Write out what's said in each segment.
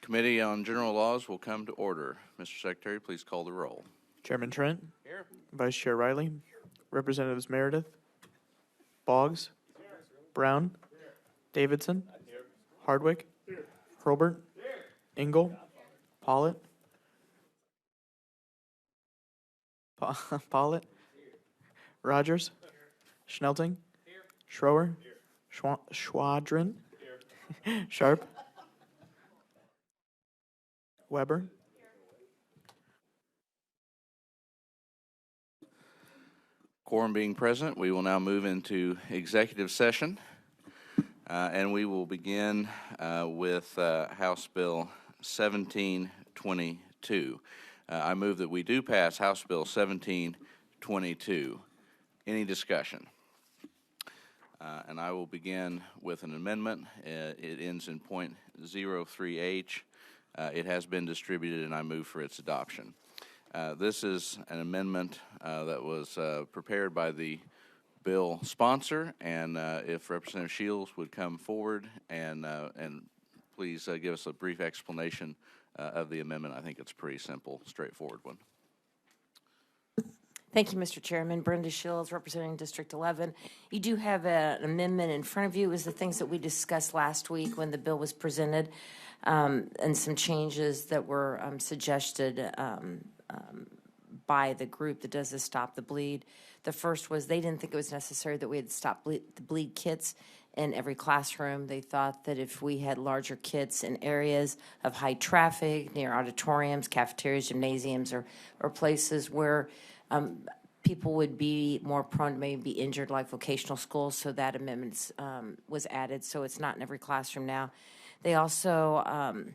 Committee on General Laws will come to order. Mr. Secretary, please call the roll. Chairman Trent. Here. Vice Chair Riley. Representatives Meredith. Boggs. Brown. Davidson. Hardwick. Hurlbert. Engel. Pollitt. Pollitt. Rogers. Schnelting. Schroer. Schwadron. Sharp. Weber. Quorum being present, we will now move into executive session, and we will begin with House Bill 1722. I move that we do pass House Bill 1722. Any discussion? And I will begin with an amendment. It ends in point 03H. It has been distributed, and I move for its adoption. This is an amendment that was prepared by the bill sponsor, and if Representative Shields would come forward and please give us a brief explanation of the amendment. I think it's a pretty simple, straightforward one. Thank you, Mr. Chairman. Brenda Shields, representing District 11. You do have an amendment in front of you. It was the things that we discussed last week when the bill was presented, and some changes that were suggested by the group that does the Stop the Bleed. The first was they didn't think it was necessary that we had Stop the Bleed kits in every classroom. They thought that if we had larger kits in areas of high traffic, near auditoriums, cafeterias, gymnasiums, or places where people would be more prone to maybe be injured, like vocational schools, so that amendment was added, so it's not in every classroom now. They also,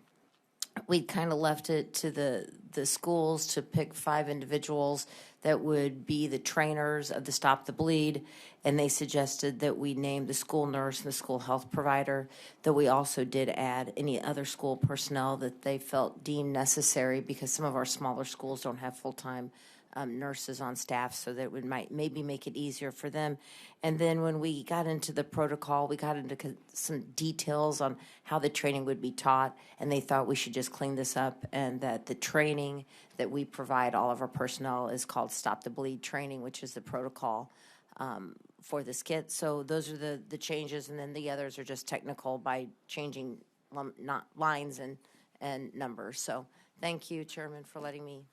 we kind of left it to the schools to pick 5 individuals that would be the trainers of the Stop the Bleed, and they suggested that we name the school nurse and the school health provider, that we also did add any other school personnel that they felt deemed necessary, because some of our smaller schools don't have full-time nurses on staff, so that would maybe make it easier for them. And then when we got into the protocol, we got into some details on how the training would be taught, and they thought we should just clean this up, and that the training that we provide all of our personnel is called Stop the Bleed training, which is the protocol for this kit. So those are the changes, and then the others are just technical by changing not lines and numbers. So thank you, Chairman, for letting me.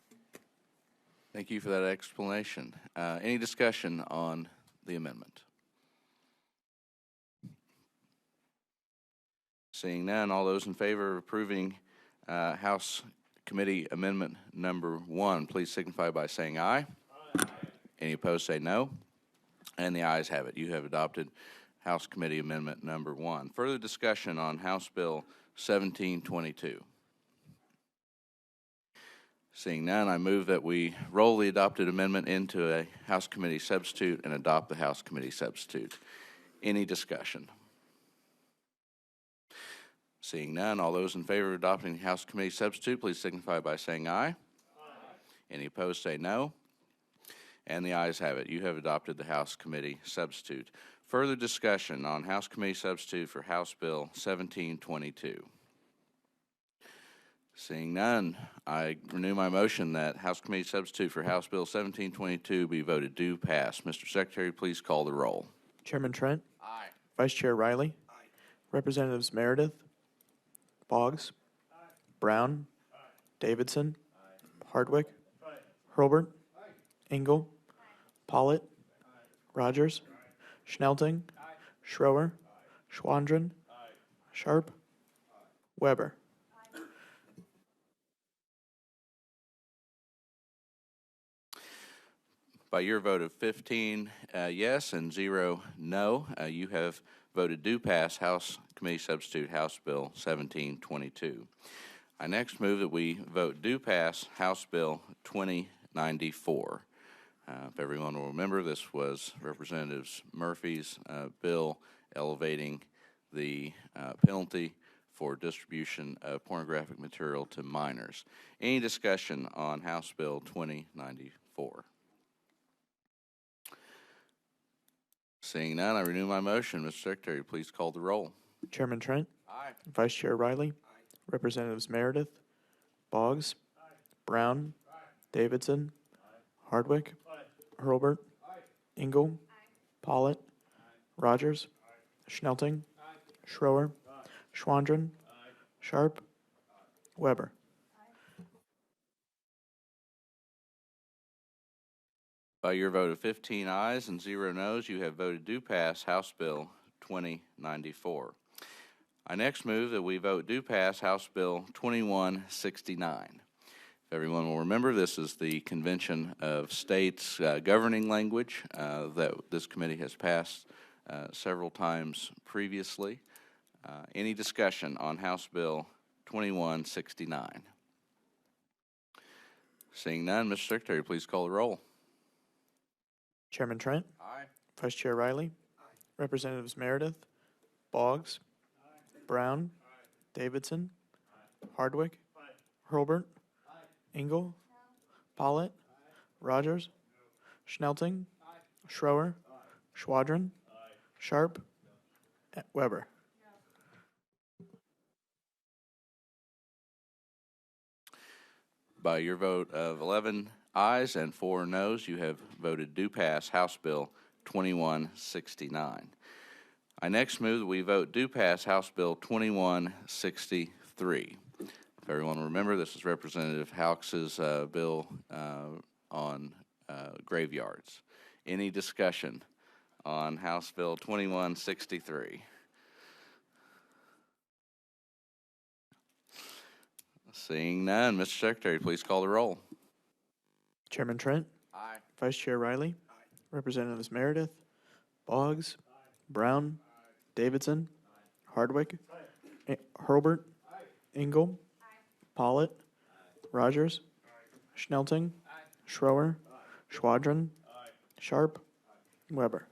Thank you for that explanation. Any discussion on the amendment? Seeing none, all those in favor of approving House Committee Amendment number 1, please signify by saying aye. Aye. Any opposed, say no. And the ayes have it. You have adopted House Committee Amendment number 1. Further discussion on House Bill 1722. Seeing none, I move that we roll the adopted amendment into a House Committee substitute and adopt the House Committee substitute. Any discussion? Seeing none, all those in favor of adopting the House Committee substitute, please signify by saying aye. Aye. Any opposed, say no. And the ayes have it. You have adopted the House Committee substitute. Further discussion on House Committee substitute for House Bill 1722. Seeing none, I renew my motion that House Committee substitute for House Bill 1722 be voted do pass. Mr. Secretary, please call the roll. Chairman Trent. Aye. Vice Chair Riley. Aye. Representatives Meredith. Boggs. Aye. Brown. Aye. Davidson. Aye. Hardwick. Aye. Hurlbert. Aye. Engel. Pollitt. Aye. Rogers. Aye. Schnelting. Aye. Schroer. Aye. Schwadron. Aye. Sharp. Weber. By your vote of 15 yes and 0 no, you have voted do pass House Committee Substitute House Bill 1722. I next move that we vote do pass House Bill 2094. If everyone will remember, this was Representatives Murphy's bill elevating the penalty for distribution of pornographic material to minors. Any discussion on House Bill 2094? Seeing none, I renew my motion. Mr. Secretary, please call the roll. Chairman Trent. Aye. Vice Chair Riley. Representatives Meredith. Boggs. Brown. Davidson. Hardwick. Hurlbert. Engel. Pollitt. Rogers. Schnelting. Schroer. Schwadron. Sharp. Weber. By your vote of 15 ayes and 0 noes, you have voted do pass House Bill 2094. I next move that we vote do pass House Bill 2169. If everyone will remember, this is the Convention of States governing language that this committee has passed several times previously. Any discussion on House Bill 2169? Seeing none, Mr. Secretary, please call the roll. Chairman Trent. Aye. Vice Chair Riley. Representatives Meredith. Boggs. Brown. Davidson. Hardwick. Hurlbert. Engel. Pollitt. Rogers. Schnelting. Schroer. Schwadron. Sharp. Weber. By your vote of 11 ayes and 4 noes, you have voted do pass House Bill 2169. I next move that we vote do pass House Bill 2163. If everyone will remember, this is Representative Haux's bill on graveyards. Any discussion on House Bill 2163? Seeing none, Mr. Secretary, please call the roll. Chairman Trent. Aye. Vice Chair Riley. Representatives Meredith. Boggs. Brown. Davidson. Hardwick. Hurlbert. Engel. Pollitt. Rogers. Schnelting. Schroer. Schwadron. Sharp. Weber.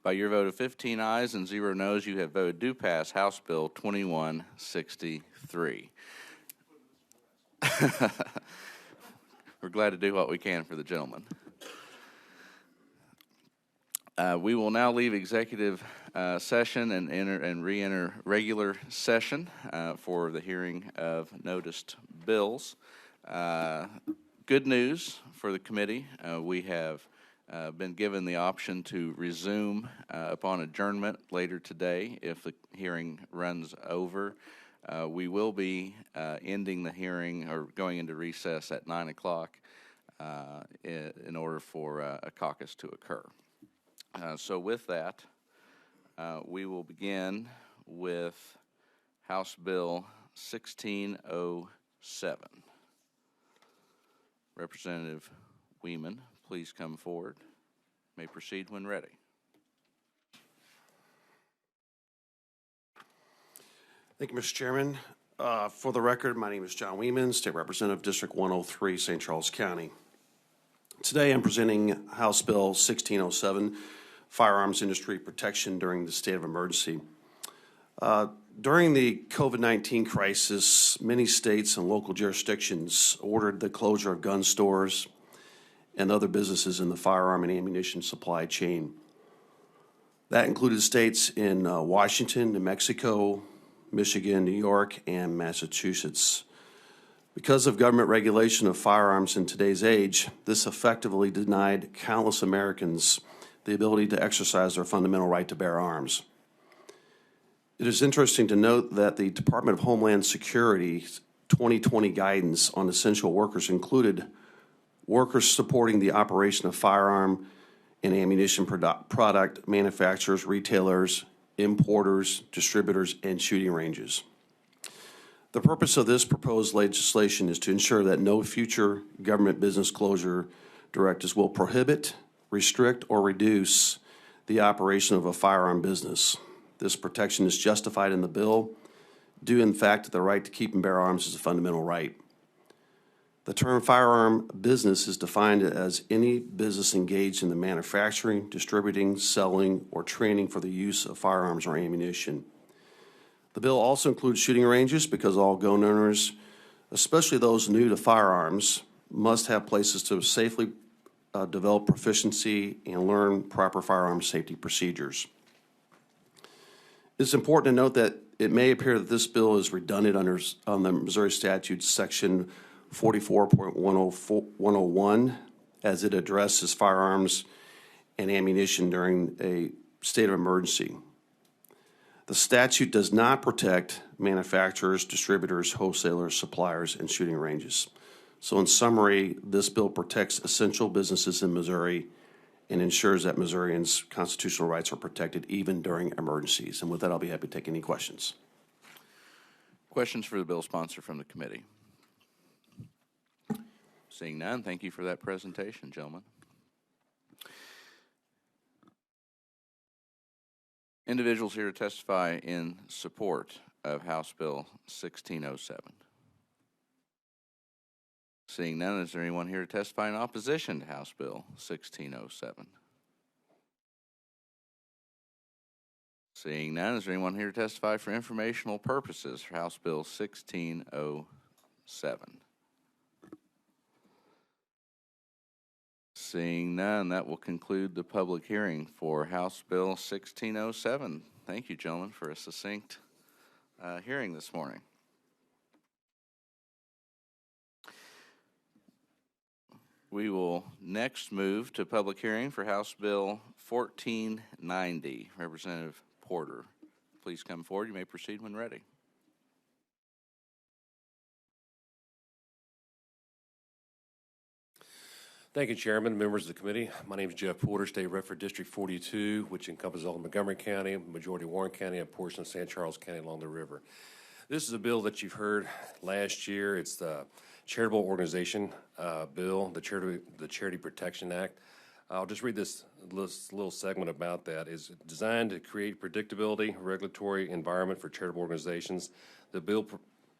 By your vote of 15 ayes and 0 noes, you have voted do pass House Bill 2163. We're glad to do what we can for the gentleman. We will now leave executive session and re-enter regular session for the hearing of noticed bills. Good news for the committee. We have been given the option to resume upon adjournment later today if the hearing runs over. We will be ending the hearing or going into recess at 9 o'clock in order for a caucus to occur. So with that, we will begin with House Bill 1607. Representative Weeman, please come forward. You may proceed when ready. Thank you, Mr. Chairman. For the record, my name is John Weeman, State Representative, District 103, St. Charles County. Today I'm presenting House Bill 1607, Firearms Industry Protection During the State of Emergency. During the COVID-19 crisis, many states and local jurisdictions ordered the closure of gun stores and other businesses in the firearm and ammunition supply chain. That included states in Washington, New Mexico, Michigan, New York, and Massachusetts. Because of government regulation of firearms in today's age, this effectively denied countless Americans the ability to exercise their fundamental right to bear arms. It is interesting to note that the Department of Homeland Security's 2020 guidance on essential workers included workers supporting the operation of firearm and ammunition product manufacturers, retailers, importers, distributors, and shooting ranges. The purpose of this proposed legislation is to ensure that no future government business closure directives will prohibit, restrict, or reduce the operation of a firearm business. This protection is justified in the bill, due in fact to the right to keep and bear arms is a fundamental right. The term firearm business is defined as any business engaged in the manufacturing, distributing, selling, or training for the use of firearms or ammunition. The bill also includes shooting ranges because all gun owners, especially those new to firearms, must have places to safely develop proficiency and learn proper firearm safety procedures. It's important to note that it may appear that this bill is redundant on the Missouri statute section 44.101 as it addresses firearms and ammunition during a state of emergency. The statute does not protect manufacturers, distributors, wholesalers, suppliers, and shooting ranges. So in summary, this bill protects essential businesses in Missouri and ensures that Missourians' constitutional rights are protected even during emergencies. And with that, I'll be happy to take any questions. Questions for the bill sponsor from the committee? Seeing none, thank you for that presentation, gentlemen. Individuals here to testify in support of House Bill 1607. Seeing none, is there anyone here to testify in opposition to House Bill 1607? Seeing none, is there anyone here to testify for informational purposes for House Bill 1607? Seeing none, that will conclude the public hearing for House Bill 1607. Thank you, gentlemen, for a succinct hearing this morning. We will next move to public hearing for House Bill 1490. Representative Porter, please come forward. You may proceed when ready. Thank you, Chairman, members of the committee. My name is Jeff Porter, State Rep for District 42, which encompasses all of Montgomery County, majority of Warren County, and a portion of St. Charles County along the river. This is a bill that you've heard last year. It's the Charitable Organization Bill, the Charity Protection Act. I'll just read this little segment about that. It's designed to create predictability, regulatory environment for charitable organizations. The bill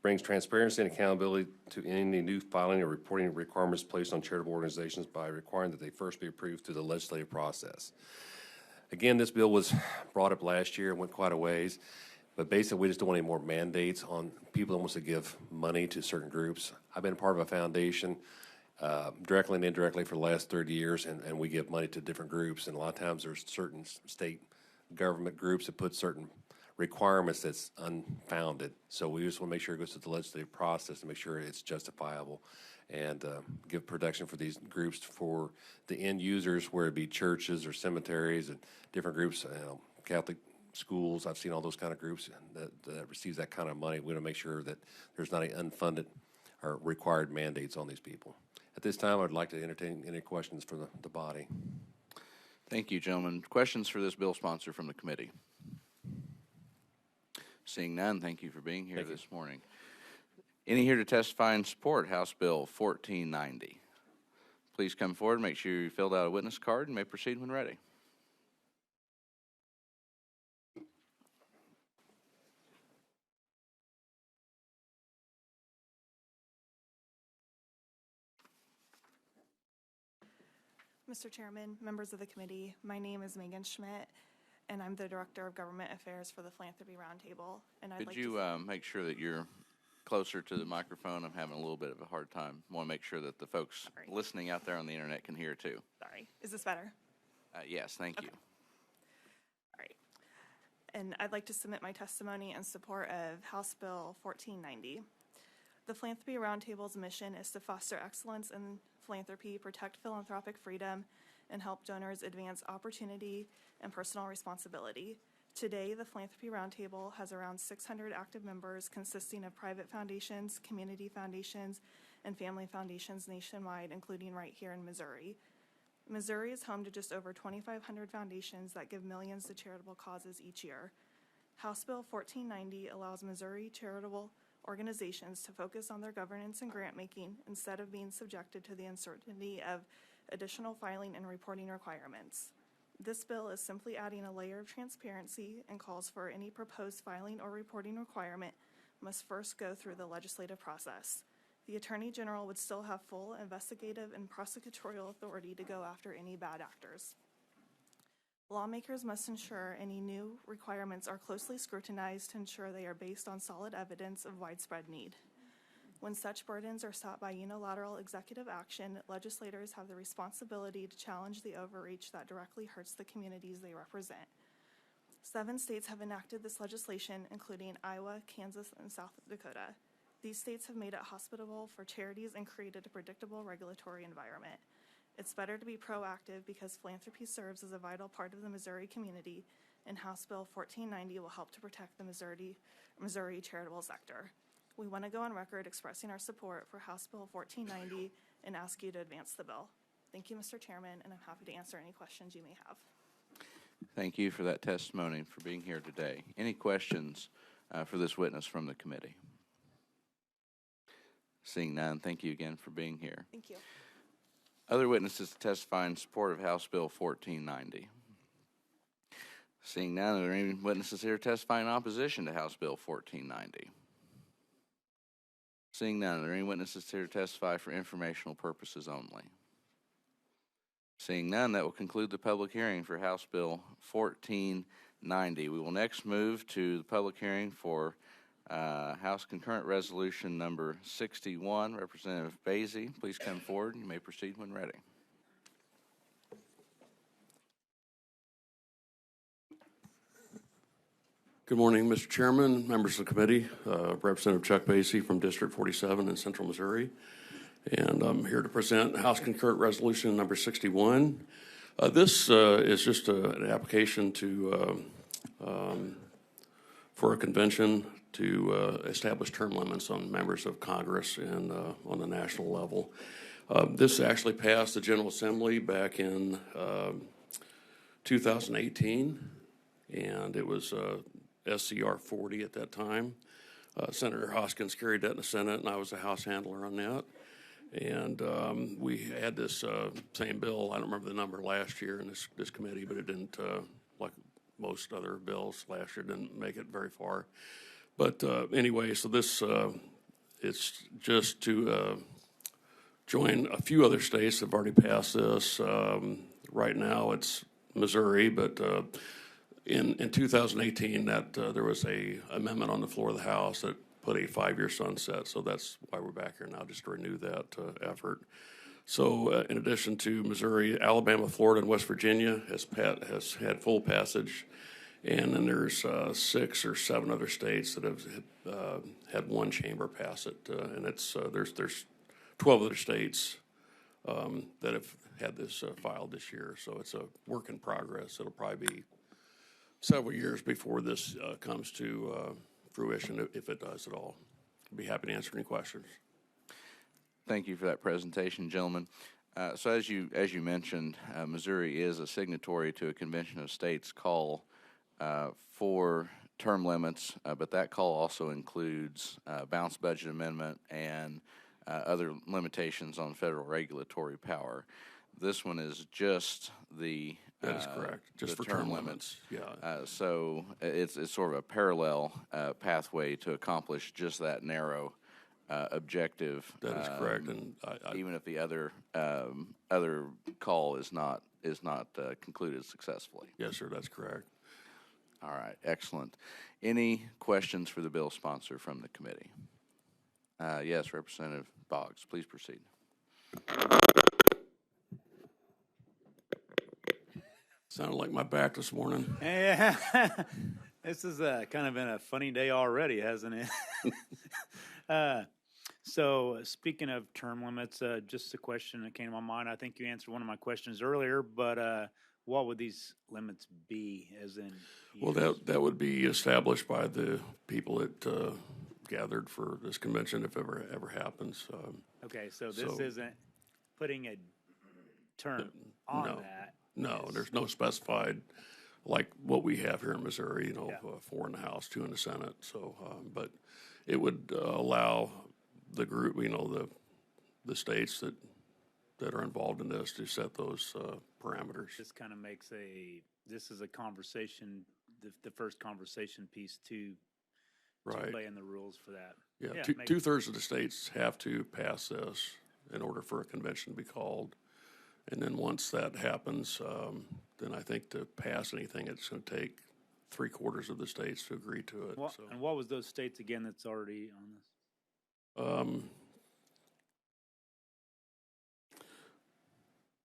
brings transparency and accountability to any new filing or reporting requirements placed on charitable organizations by requiring that they first be approved through the legislative process. Again, this bill was brought up last year and went quite a ways, but basically we just don't want any more mandates on people that wants to give money to certain groups. I've been part of a foundation directly and indirectly for the last 30 years, and we give money to different groups, and a lot of times there's certain state government groups that put certain requirements that's unfounded. So we just want to make sure it goes through the legislative process to make sure it's justifiable and give protection for these groups for the end users, where it be churches or cemeteries and different groups, Catholic schools. I've seen all those kind of groups that receives that kind of money. We want to make sure that there's not any unfunded or required mandates on these people. At this time, I'd like to entertain any questions from the body. Thank you, gentlemen. Questions for this bill sponsor from the committee? Seeing none, thank you for being here this morning. Any here to testify in support House Bill 1490? Please come forward, make sure you filled out a witness card, and may proceed when ready. Mr. Chairman, members of the committee, my name is Megan Schmidt, and I'm the Director of Government Affairs for the Philanthropy Roundtable. And Could you make sure that you're closer to the microphone? I'm having a little bit of a hard time. I want to make sure that the folks listening out there on the internet can hear too. Sorry, is this better? Yes, thank you. All right. And I'd like to submit my testimony in support of House Bill 1490. The Philanthropy Roundtable's mission is to foster excellence in philanthropy, protect philanthropic freedom, and help donors advance opportunity and personal responsibility. Today, the Philanthropy Roundtable has around 600 active members consisting of private foundations, community foundations, and family foundations nationwide, including right here in Missouri. Missouri is home to just over 2,500 foundations that give millions to charitable causes each year. House Bill 1490 allows Missouri charitable organizations to focus on their governance and grant making instead of being subjected to the uncertainty of additional filing and reporting requirements. This bill is simply adding a layer of transparency and calls for any proposed filing or reporting requirement must first go through the legislative process. The Attorney General would still have full investigative and prosecutorial authority to go after any bad actors. Lawmakers must ensure any new requirements are closely scrutinized to ensure they are based on solid evidence of widespread need. When such burdens are sought by unilateral executive action, legislators have the responsibility to challenge the overreach that directly hurts the communities they represent. 7 states have enacted this legislation, including Iowa, Kansas, and South Dakota. These states have made it hospitable for charities and created a predictable regulatory environment. It's better to be proactive because philanthropy serves as a vital part of the Missouri community, and House Bill 1490 will help to protect the Missouri charitable sector. We want to go on record expressing our support for House Bill 1490 and ask you to advance the bill. Thank you, Mr. Chairman, and I'm happy to answer any questions you may have. Thank you for that testimony and for being here today. Any questions for this witness from the committee? Seeing none, thank you again for being here. Thank you. Other witnesses to testify in support of House Bill 1490? Seeing none, are there any witnesses here testifying in opposition to House Bill 1490? Seeing none, are there any witnesses here to testify for informational purposes only? Seeing none, that will conclude the public hearing for House Bill 1490. We will next move to the public hearing for House Concurrent Resolution number 61. Representative Basie, please come forward. You may proceed when ready. Good morning, Mr. Chairman, members of the committee, Representative Chuck Basie from District 47 in Central Missouri. And I'm here to present House Concurrent Resolution number 61. This is just an application to for a convention to establish term limits on members of Congress and on the national level. This actually passed the General Assembly back in 2018, and it was SCR 40 at that time. Senator Hoskins carried that in the Senate, and I was a House handler on that. And we had this same bill, I don't remember the number last year in this committee, but it didn't, like most other bills last year, didn't make it very far. But anyway, so this, it's just to join a few other states that have already passed this. Right now it's Missouri, but in 2018 that there was a amendment on the floor of the House that put a 5-year sunset, so that's why we're back here now, just to renew that effort. So in addition to Missouri, Alabama, Florida, and West Virginia has had full passage, and then there's 6 or 7 other states that have had one chamber pass it, and it's there's 12 other states that have had this filed this year, so it's a work in progress. It'll probably be several years before this comes to fruition, if it does at all. I'd be happy to answer any questions. Thank you for that presentation, gentlemen. So as you mentioned, Missouri is a signatory to a convention of states call for term limits, but that call also includes balanced budget amendment and other limitations on federal regulatory power. This one is just the That is correct. Just for term limits. Yeah. So it's sort of a parallel pathway to accomplish just that narrow objective. That is correct, and even if the other call is not concluded successfully. Yes, sir. That's correct. All right, excellent. Any questions for the bill sponsor from the committee? Yes, Representative Boggs, please proceed. Sounded like my back this morning. Yeah, this has kind of been a funny day already, hasn't it? So speaking of term limits, just a question that came to my mind. I think you answered one of my questions earlier, but what would these limits be, as in? Well, that would be established by the people that gathered for this convention, if ever happens. Okay, so this isn't putting a term on that. No, there's no specified, like what we have here in Missouri, 4 in the House, 2 in the Senate. So, but it would allow the group, the states that are involved in this to set those parameters. This kind of makes this is a conversation, the first conversation piece to play in the rules for that. Yeah, two-thirds of the states have to pass this in order for a convention to be called. And then once that happens, then I think to pass anything, it's going to take 3/4 of the states to agree to it. And what was those states again that's already on this?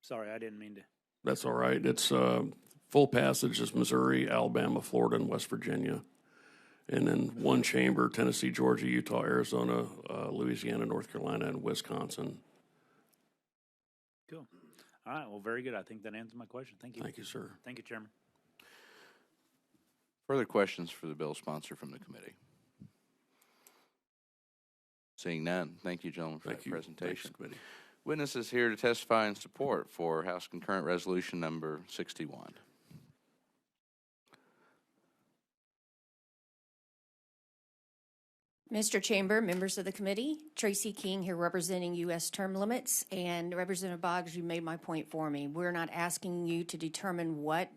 Sorry, I didn't mean to. That's all right. It's full passage is Missouri, Alabama, Florida, and West Virginia. And then one chamber, Tennessee, Georgia, Utah, Arizona, Louisiana, North Carolina, and Wisconsin. Cool. All right, well, very good. I think that answers my question. Thank you. Thank you, sir. Thank you, Chairman. Further questions for the bill sponsor from the committee? Seeing none, thank you, gentlemen, for Thank that you. presentation. Thanks, committee. Witnesses here to testify in support for House Concurrent Resolution Number 61. Mr. Chamber, members of the committee, Tracy King here representing U.S. term limits, and Representative Boggs, you made my point for me. We're not asking you to determine what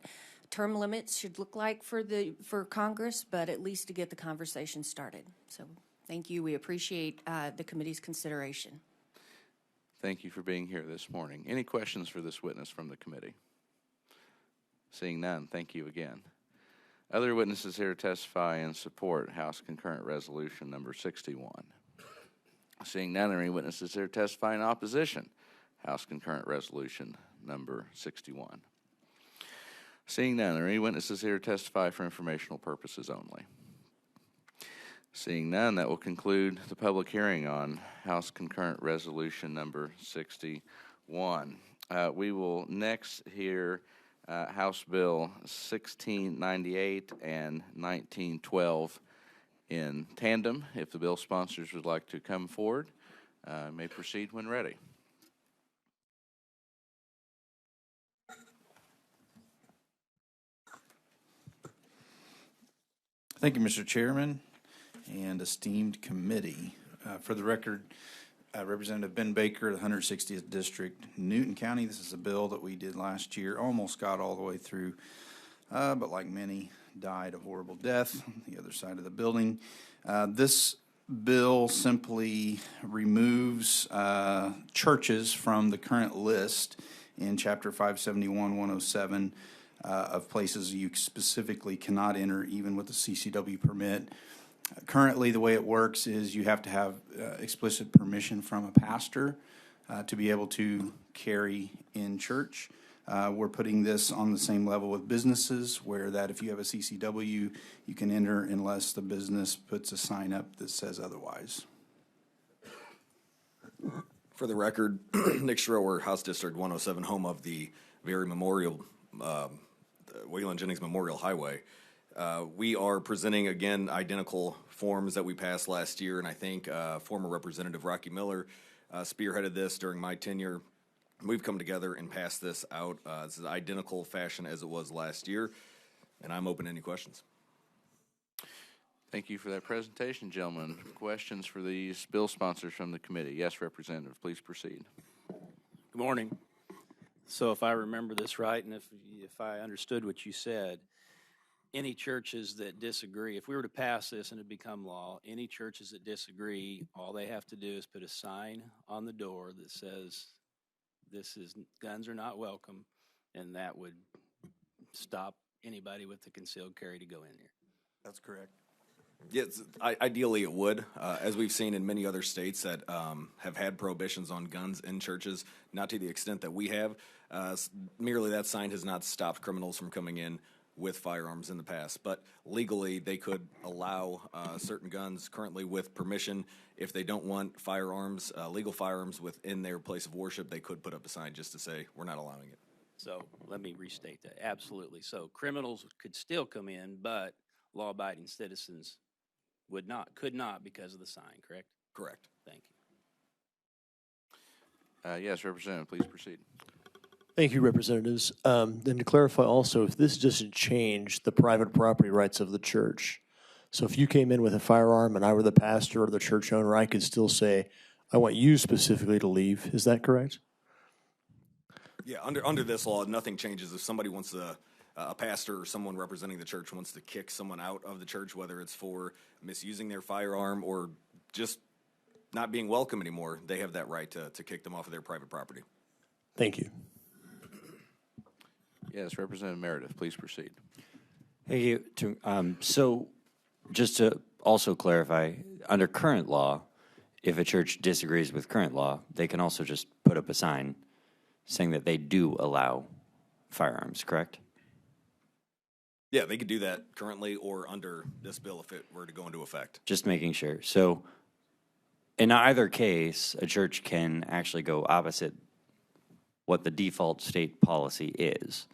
term limits should look like for Congress, but at least to get the conversation started. So thank you. We appreciate the committee's consideration. Thank you for being here this morning. Any questions for this witness from the committee? Seeing none, thank you again. Other witnesses here to testify in support House Concurrent Resolution Number 61. Seeing none, are any witnesses here to testify in opposition House Concurrent Resolution Number 61. Seeing none, are any witnesses here to testify for informational purposes only? Seeing none, that will conclude the public hearing on House Concurrent Resolution Number 61. We will next hear House Bill 1698 and 1912 in tandem. If the bill sponsors would like to come forward, may proceed when ready. Thank you, Mr. Chairman and esteemed committee. For the record, Representative Ben Baker, the 160th District, Newton County. This is a bill that we did last year, almost got all the way through, but like many, died a horrible death on the other side of the building. This bill simply removes churches from the current list in Chapter 571-107 of places you specifically cannot enter even with a CCW permit. Currently, the way it works is you have to have explicit permission from a pastor to be able to carry in church. We're putting this on the same level with businesses, where that if you have a CCW, you can enter unless the business puts a sign up that says otherwise. For the record, Nick Schroer, House District 107, home of the very memorial, Waylon Jennings Memorial Highway. We are presenting, again, identical forms that we passed last year, and I think former Representative Rocky Miller spearheaded this during my tenure. We've come together and passed this out. This is identical fashion as it was last year, and I'm open to any questions. Thank you for that presentation, gentlemen. Questions for these bill sponsors from the committee? Yes, Representative, please proceed. Good morning. So if I remember this right, and if I understood what you said, any churches that disagree, if we were to pass this and it become law, any churches that disagree, all they have to do is put a sign on the door that says, guns are not welcome, and that would stop anybody with the concealed carry to go in here. That's correct. Yes, ideally it would, as we've seen in many other states that have had prohibitions on guns in churches, not to the extent that we have. Merely that sign has not stopped criminals from coming in with firearms in the past, but legally they could allow certain guns currently with permission. If they don't want firearms, legal firearms within their place of worship, they could put up a sign just to say, we're not allowing it. So let me restate that. Absolutely. So criminals could still come in, but law-abiding citizens could not because of the sign, correct? Correct. Thank you. Yes, Representative, please proceed. Thank you, Representatives. Then to clarify also, if this doesn't change the private property rights of the church, so if you came in with a firearm and I were the pastor or the church owner, I could still say, I want you specifically to leave. Is that correct? Yeah, under this law, nothing changes. If somebody wants a pastor or someone representing the church wants to kick someone out of the church, whether it's for misusing their firearm or just not being welcome anymore, they have that right to kick them off of their private property. Thank you. Yes, Representative Meredith, please proceed. Thank you. So just to also clarify, under current law, if a church disagrees with current law, they can also just put up a sign saying that they do allow firearms, correct? Yeah, they could do that currently or under this bill if it were to go into effect. Just making sure. So in either case, a church can actually go opposite what the default state policy is.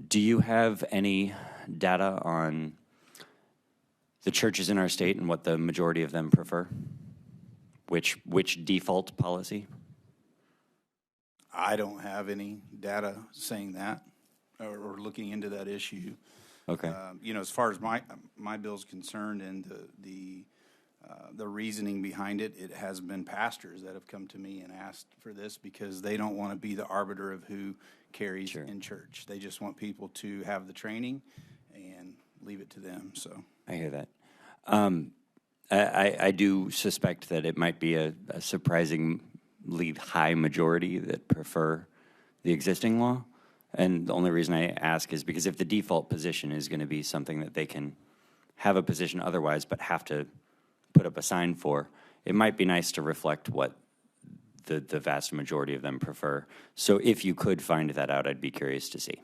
Do you have any data on the churches in our state and what the majority of them prefer? Which default policy? I don't have any data saying that or looking into that issue. Okay. You know, as far as my bill's concerned and the reasoning behind it, it has been pastors that have come to me and asked for this because they don't want to be the arbiter of who carries in church. They just want people to have the training and leave it to them. So I hear that. I do suspect that it might be a surprisingly high majority that prefer the existing law. And the only reason I ask is because if the default position is going to be something that they can have a position otherwise but have to put up a sign for, it might be nice to reflect what the vast majority of them prefer. So if you could find that out, I'd be curious to see.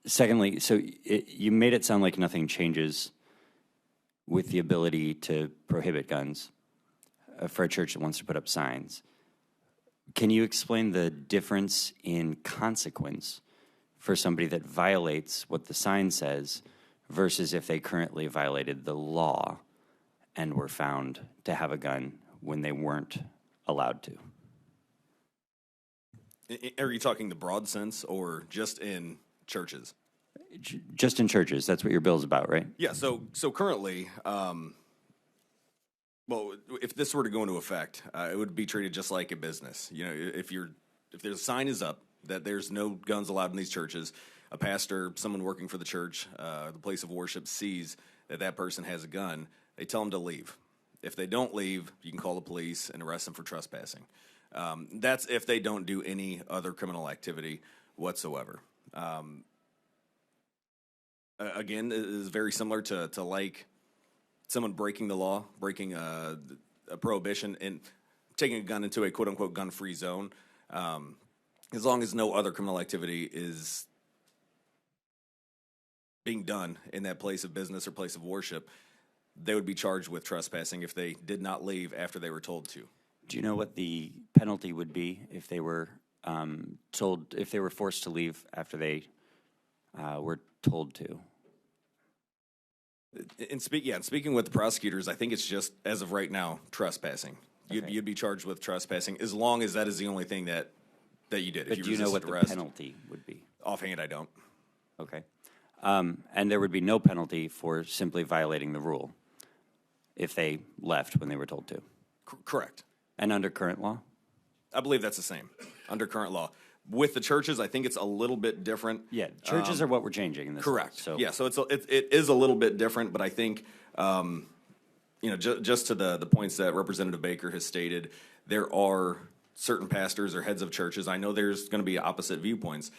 Secondly, so you made it sound like nothing changes with the ability to prohibit guns for a church that wants to put up signs. Can you explain the difference in consequence for somebody that violates what the sign says versus if they currently violated the law and were found to have a gun when they weren't allowed to? Are you talking the broad sense or just in churches? Just in churches. That's what your bill's about, right? Yeah, so currently, well, if this were to go into effect, it would be treated just like a business. You know, if there's a sign is up that there's no guns allowed in these churches, a pastor, someone working for the church, the place of worship sees that that person has a gun, they tell them to leave. If they don't leave, you can call the police and arrest them for trespassing. That's if they don't do any other criminal activity whatsoever. Again, it is very similar to like someone breaking the law, breaking a prohibition, and taking a gun into a quote-unquote gun-free zone. As long as no other criminal activity is being done in that place of business or place of worship, they would be charged with trespassing if they did not leave after they were told to. Do you know what the penalty would be if they were forced to leave after they were told to? Speaking with the prosecutors, I think it's just, as of right now, trespassing. Okay. You'd be charged with trespassing as long as that is the only thing that you did. But if do you know what arrest, the penalty would be? Offhand, I don't. Okay. And there would be no penalty for simply violating the rule if they left when they were told to? Correct. And under current law? I believe that's the same, under current law. With the churches, I think it's a little bit different. Yeah, churches are what we're changing in this. Correct. Law, so. Yeah, so it is a little bit different, but I think, just to the points that Representative Baker has stated, there are certain pastors or heads of churches. I know there's going to be opposite viewpoints,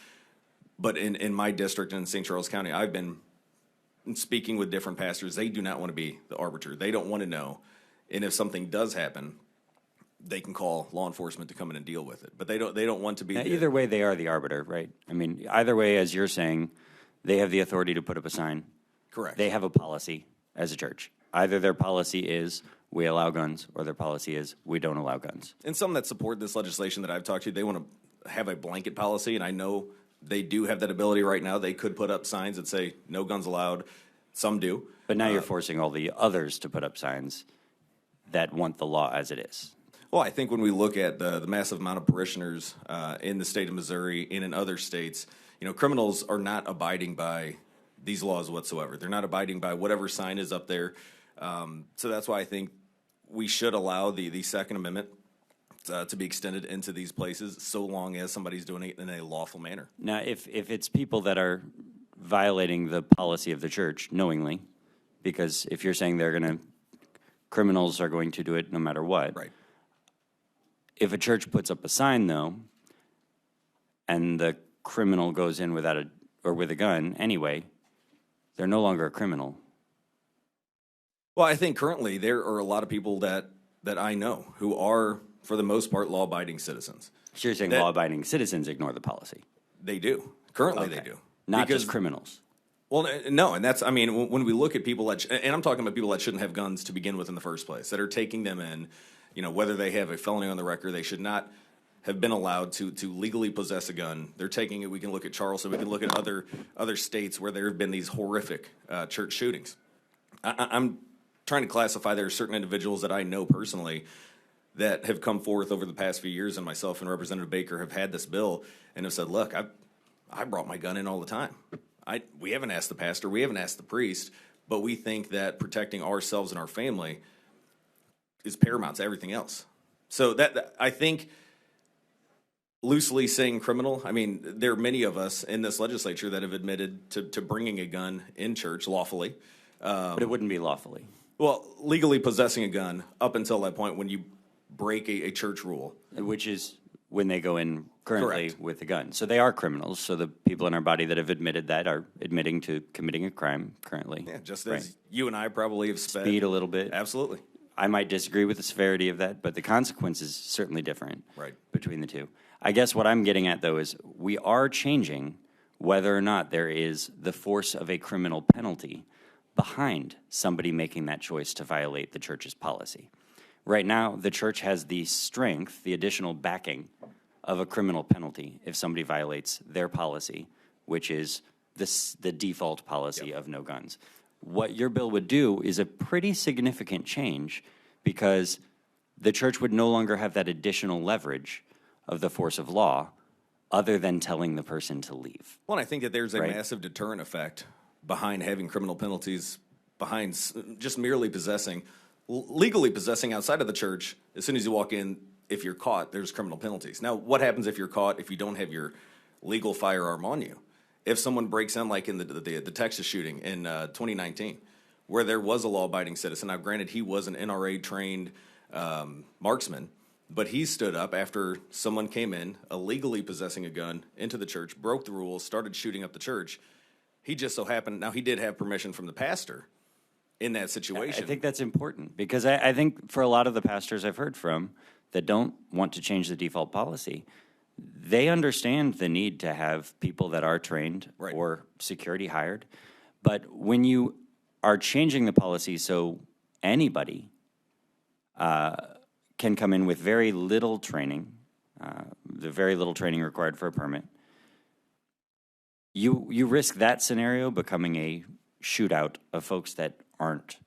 but in my district in St. Charles County, I've been speaking with different pastors. They do not want to be the arbiter. They don't want to know. And if something does happen, they can call law enforcement to come in and deal with it. But they don't want to be. Now, either way, they are the arbiter, right? I mean, either way, as you're saying, they have the authority to put up a sign. Correct. They have a policy as a church. Either their policy is we allow guns, or their policy is we don't allow guns. And some that support this legislation that I've talked to, they want to have a blanket policy, and I know they do have that ability right now. They could put up signs that say no guns allowed. Some do. But now you're forcing all the others to put up signs that want the law as it is. Well, I think when we look at the massive amount of parishioners in the state of Missouri and in other states, criminals are not abiding by these laws whatsoever. They're not abiding by whatever sign is up there. So that's why I think we should allow the Second Amendment to be extended into these places so long as somebody's doing it in a lawful manner. Now, if it's people that are violating the policy of the church knowingly, because if you're saying criminals are going to do it no matter what. Right. If a church puts up a sign, though, and the criminal goes in with a gun anyway, they're no longer a criminal. Well, I think currently there are a lot of people that I know who are, for the most part, law-abiding citizens. So you're saying That- law-abiding citizens ignore the policy? They do. Currently, they Okay. do. Not Because- just criminals? Well, no, and that's, I mean, when we look at people that, and I'm talking about people that shouldn't have guns to begin with in the first place, that are taking them in, whether they have a felony on the record, they should not have been allowed to legally possess a gun. They're taking it, we can look at Charleston, we can look at other states where there have been these horrific church shootings. I'm trying to classify, there are certain individuals that I know personally that have come forth over the past few years, and myself and Representative Baker have had this bill and have said, look, I brought my gun in all the time. We haven't asked the pastor, we haven't asked the priest, but we think that protecting ourselves and our family is paramount to everything else. So that I think, loosely saying criminal, I mean, there are many of us in this legislature that have admitted to bringing a gun in church lawfully. But it wouldn't be lawfully. Well, legally possessing a gun up until that point when you break a church rule. Which is when they go in currently Correct. with a gun. So they are criminals. So the people in our body that have admitted that are admitting to committing a crime currently. Yeah, just Right. as you and I probably have sped. Speed a little bit. Absolutely. I might disagree with the severity of that, but the consequence is certainly different Right. between the two. I guess what I'm getting at, though, is we are changing whether or not there is the force of a criminal penalty behind somebody making that choice to violate the church's policy. Right now, the church has the strength, the additional backing of a criminal penalty if somebody violates their policy, which is the default policy of no guns. What your bill would do is a pretty significant change because the church would no longer have that additional leverage of the force of law other than telling the person to leave. Well, I think that there's a Right. massive deterrent effect behind having criminal penalties, behind just merely possessing, legally possessing outside of the church. As soon as you walk in, if you're caught, there's criminal penalties. Now, what happens if you're caught if you don't have your legal firearm on you? If someone breaks in, like in the Texas shooting in 2019, where there was a law-abiding citizen. Now, granted, he was an NRA-trained marksman, but he stood up after someone came in, illegally possessing a gun, into the church, broke the rules, started shooting up the church. He just so happened, now he did have permission from the pastor in that situation. I think that's important because I think for a lot of the pastors I've heard from that don't want to change the default policy, they understand the need to have people that are trained Right. or security hired. But when you are changing the policy so anybody can come in with very little training, the very little training required for a permit, you risk that scenario becoming a shootout of folks that aren't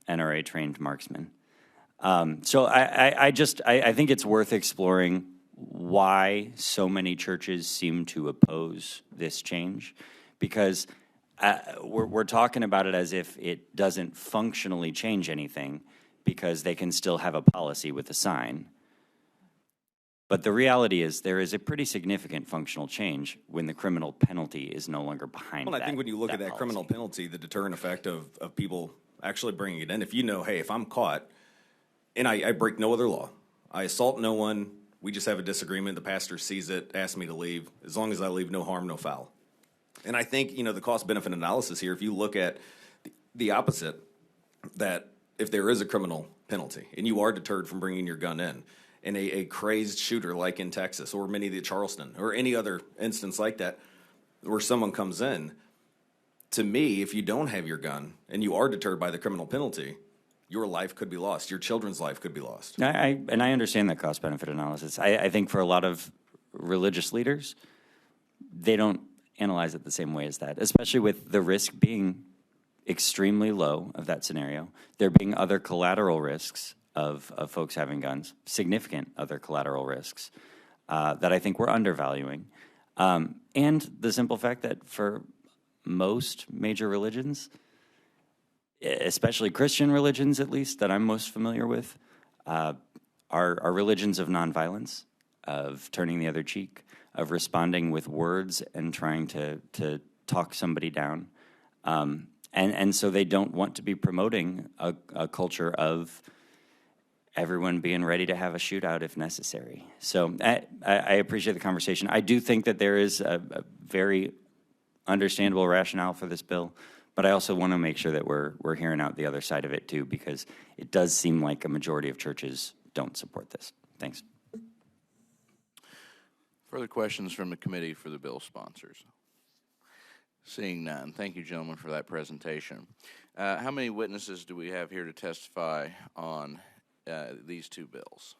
NRA trained marksmen. So I think it's worth exploring why so many churches seem to oppose this change, because we're talking about it as if it doesn't functionally change anything because they can still have a policy with a sign. But the reality is there is a pretty significant functional change when the criminal penalty is no longer behind Well, I think when you look at that policy. criminal penalty, the deterrent effect of people actually bringing it in, if you know, hey, if I'm caught and I break no other law, I assault no one, we just have a disagreement, the pastor sees it, asks me to leave, as long as I leave, no harm, no foul. And I think, the cost-benefit analysis here, if you look at the opposite, that if there is a criminal penalty and you are deterred from bringing your gun in, and a crazed shooter like in Texas or many of the Charleston or any other instance like that where someone comes in, to me, if you don't have your gun and you are deterred by the criminal penalty, your life could be lost. Your children's life could be lost. And I understand that cost-benefit analysis. I think for a lot of religious leaders, they don't analyze it the same way as that, especially with the risk being extremely low of that scenario. There being other collateral risks of folks having guns, significant other collateral risks that I think we're undervaluing. And the simple fact that for most major religions, especially Christian religions at least that I'm most familiar with, are religions of nonviolence, of turning the other cheek, of responding with words and trying to talk somebody down. And so they don't want to be promoting a culture of everyone being ready to have a shootout if necessary. So I appreciate the conversation. I do think that there is a very understandable rationale for this bill, But I also want to make sure that we're hearing out the other side of it too, because it does seem like a majority of churches don't support this. Thanks. Further questions from the committee for the bill sponsors? Seeing none. Thank you, gentlemen, for that presentation. How many witnesses do we have here to testify on these two bills?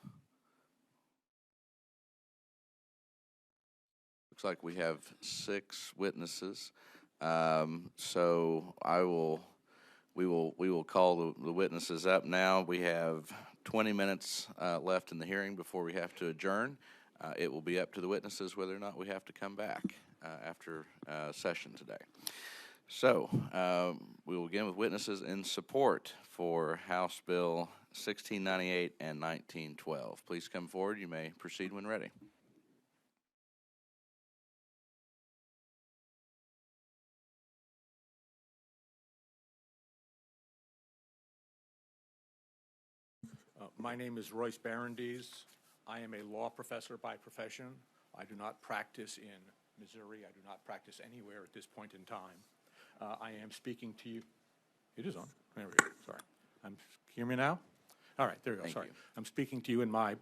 Looks like we have 6 witnesses. So we will call the witnesses up now. We have 20 minutes left in the hearing before we have to adjourn. It will be up to the witnesses whether or not we have to come back after session today. So we will begin with witnesses in support for House Bill 1698 and 1912. Please come forward. You may proceed when ready. My name is Royce Barandes. I am a law professor by profession. I do not practice in Missouri. I do not practice anywhere at this point in time. I am speaking to you. It is on. There we go. Sorry. Hear me now? All right, there we go. Thank Sorry. you. I'm speaking to you in my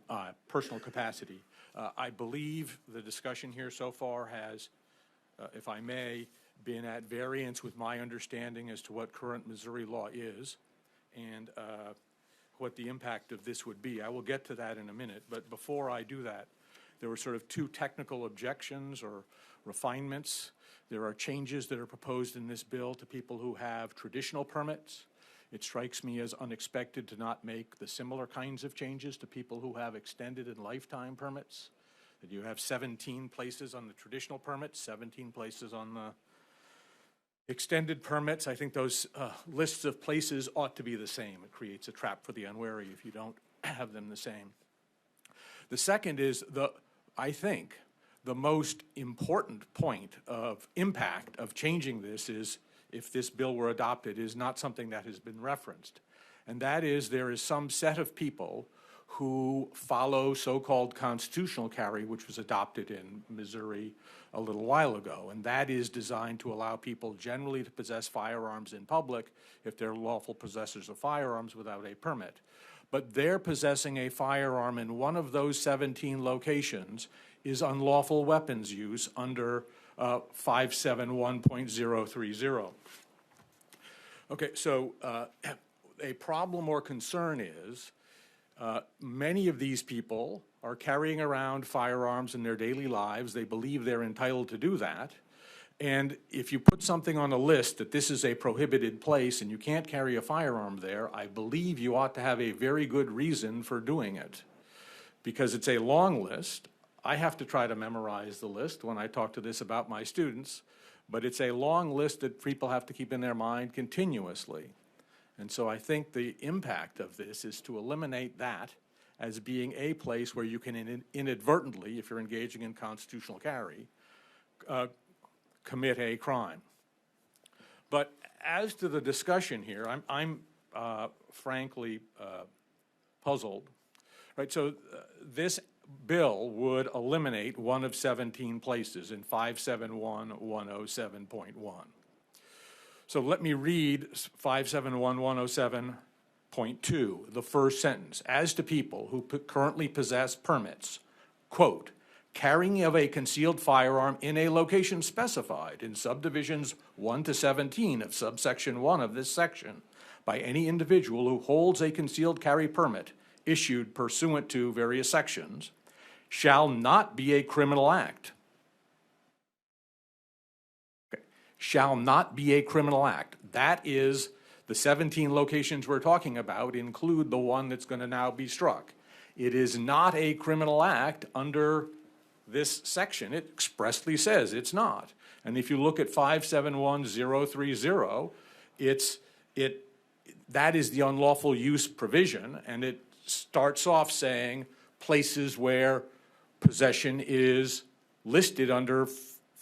personal capacity. I believe the discussion here so far has, if I may, been at variance with my understanding as to what current Missouri law is and what the impact of this would be. I will get to that in a minute, but before I do that, there were sort of 2 technical objections or refinements. There are changes that are proposed in this bill to people who have traditional permits. It strikes me as unexpected to not make the similar kinds of changes to people who have extended and lifetime permits. That you have 17 places on the traditional permits, 17 places on the extended permits. I think those lists of places ought to be the same. It creates a trap for the unwary if you don't have them the same. The second is, I think, the most important point of impact of changing this is, if this bill were adopted, is not something that has been referenced. And that is, there is some set of people who follow so-called constitutional carry, which was adopted in Missouri a little while ago. And that is designed to allow people generally to possess firearms in public if they're lawful possessors of firearms without a permit. But their possessing a firearm in one of those 17 locations is unlawful weapons use under 571.030. Okay, so a problem or concern is many of these people are carrying around firearms in their daily lives. They believe they're entitled to do that. And if you put something on a list that this is a prohibited place and you can't carry a firearm there, I believe you ought to have a very good reason for doing it. Because it's a long list. I have to try to memorize the list when I talk to this about my students, but it's a long list that people have to keep in their mind continuously. And so I think the impact of this is to eliminate that as being a place where you can inadvertently, if you're engaging in constitutional carry, commit a crime. But as to the discussion here, I'm frankly puzzled. Right, so this bill would eliminate one of 17 places in 571.107.1. So let me read 571.107.2, the first sentence. As to people who currently possess permits, quote, carrying of a concealed firearm in a location specified in subdivisions 1 to 17 of subsection 1 of this section by any individual who holds a concealed carry permit issued pursuant to various sections shall not be a criminal act. Okay. Shall not be a criminal act. That is, the 17 locations we're talking about include the one that's going to now be struck. It is not a criminal act under this section. It expressly says it's not. And if you look at 571.030, that is the unlawful use provision, and it starts off saying places where possession is listed under